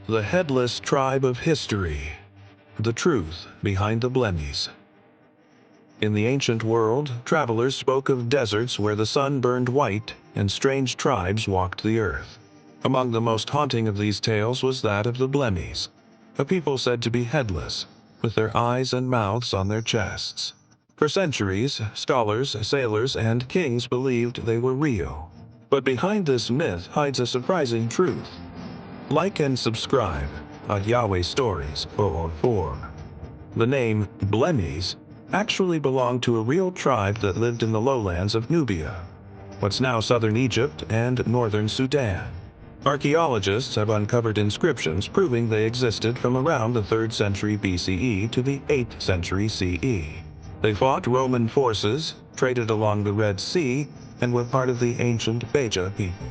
The Headless Tribe of History. The truth behind the Blemmyes. In the ancient world, travelers spoke of deserts where the sun burned white and strange tribes walked the earth. Among the most haunting of these tales was that of the Blemmyes, a people said to be headless, with their eyes and mouths on their chests. For centuries, scholars, sailors, and kings believed they were real. But behind this myth hides a surprising truth. Like and subscribe at Yahweh Stories 004. The name Blemmyes actually belonged to a real tribe that lived in the lowlands of Nubia, what's now southern Egypt and northern Sudan. Archaeologists have uncovered inscriptions proving they existed from around the 3rd century BCE to the 8th century CE. They fought Roman forces, traded along the Red Sea, and were part of the ancient Beja people.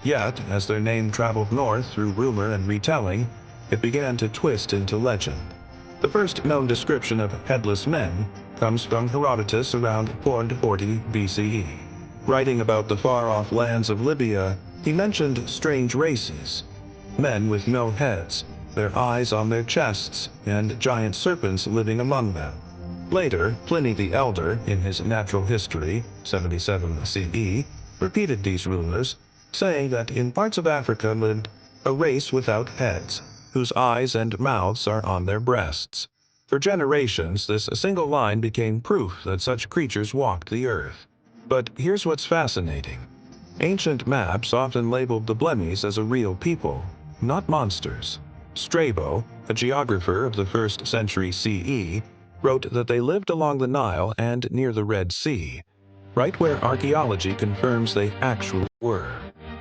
Yet, as their name traveled north through rumor and retelling, it began to twist into legend. The first known description of headless men comes from Herodotus around 440 BCE. Writing about the far-off lands of Libya, he mentioned strange races, men with no heads, their eyes on their chests, and giant serpents living among them. Later, Pliny the Elder, in his Natural History, 77 CE, repeated these rumors, saying that in parts of Africa lived a race without heads, whose eyes and mouths are on their breasts. For generations, this single line became proof that such creatures walked the earth. But here's what's fascinating. Ancient maps often labeled the Blemmyes as a real people, not monsters. Strabo, a geographer of the 1st century CE, wrote that they lived along the Nile and near the Red Sea, right where archaeology confirms they actually were.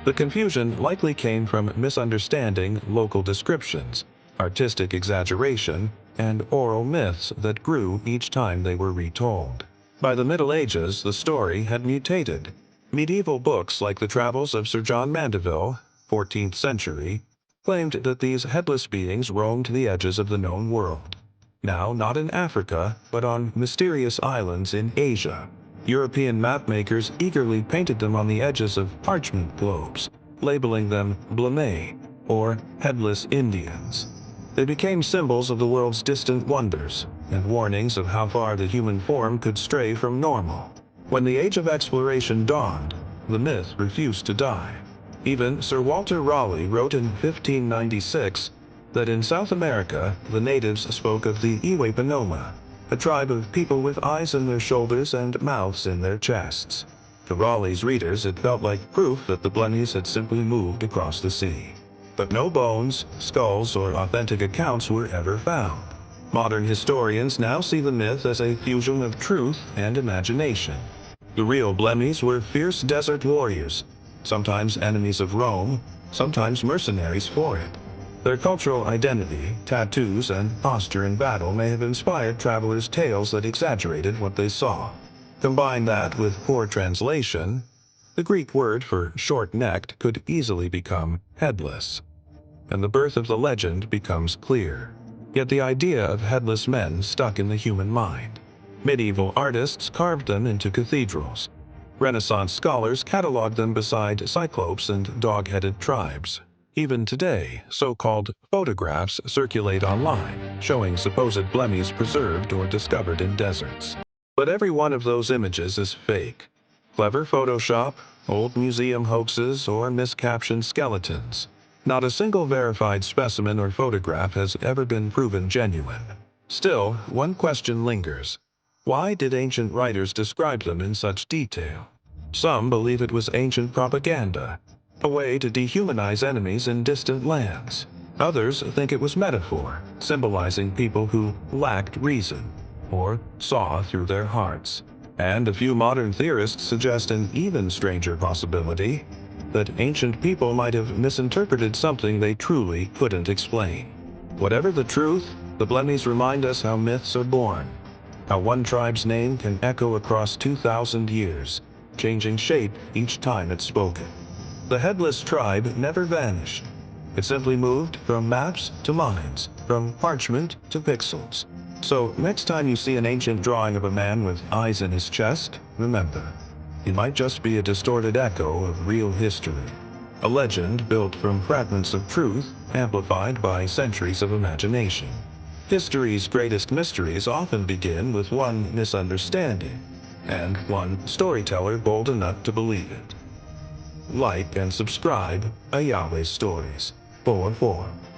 The confusion likely came from misunderstanding local descriptions, artistic exaggeration, and oral myths that grew each time they were retold. By the Middle Ages, the story had mutated. Medieval books like the Travels of Sir John Mandeville, 14th century, claimed that these headless beings roamed the edges of the known world. Now not in Africa, but on mysterious islands in Asia. European mapmakers eagerly painted them on the edges of parchment globes, labeling them Blemmyes, or Headless Indians. They became symbols of the world's distant wonders, and warnings of how far the human form could stray from normal. When the age of exploration dawned, the myth refused to die. Even Sir Walter Raleigh wrote in 1596 that in South America, the natives spoke of the Iwe, a tribe of people with eyes in their shoulders and mouths in their chests. To Raleigh's readers, it felt like proof that the Blemmyes had simply moved across the sea. But no bones, skulls, or authentic accounts were ever found. Modern historians now see the myth as a fusion of truth and imagination. The real Blemmyes were fierce desert warriors, sometimes enemies of Rome, sometimes mercenaries for it. Their cultural identity, tattoos, and posture in battle may have inspired travelers' tales that exaggerated what they saw. Combine that with poor translation, the Greek word for short-necked could easily become headless, and the birth of the legend becomes clear. Yet the idea of headless men stuck in the human mind. Medieval artists carved them into cathedrals. Renaissance scholars cataloged them beside cyclopes and dog-headed tribes. Even today, so-called photographs circulate online, showing supposed Blemmyes preserved or discovered in deserts. But every one of those images is fake. Clever Photoshop, old museum hoaxes, or miscaptioned skeletons. Not a single verified specimen or photograph has ever been proven genuine. Still, one question lingers. Why did ancient writers describe them in such detail? Some believe it was ancient propaganda, a way to dehumanize enemies in distant lands. Others think it was metaphor, symbolizing people who lacked reason, or saw through their hearts. And a few modern theorists suggest an even stranger possibility, that ancient people might have misinterpreted something they truly couldn't explain. Whatever the truth, the Blemmyes remind us how myths are born, how one tribe's name can echo across 2,000 years, changing shape each time it's spoken. The Headless tribe never vanished. It simply moved from maps to minds, from parchment to pixels. So next time you see an ancient drawing of a man with eyes in his chest, remember, it might just be a distorted echo of real history. a legend built from fragments of truth, amplified by centuries of imagination. History's greatest mysteries often begin with one misunderstanding, and one storyteller bold enough to believe it. Like and subscribe, a Yahweh Stories. 4-4.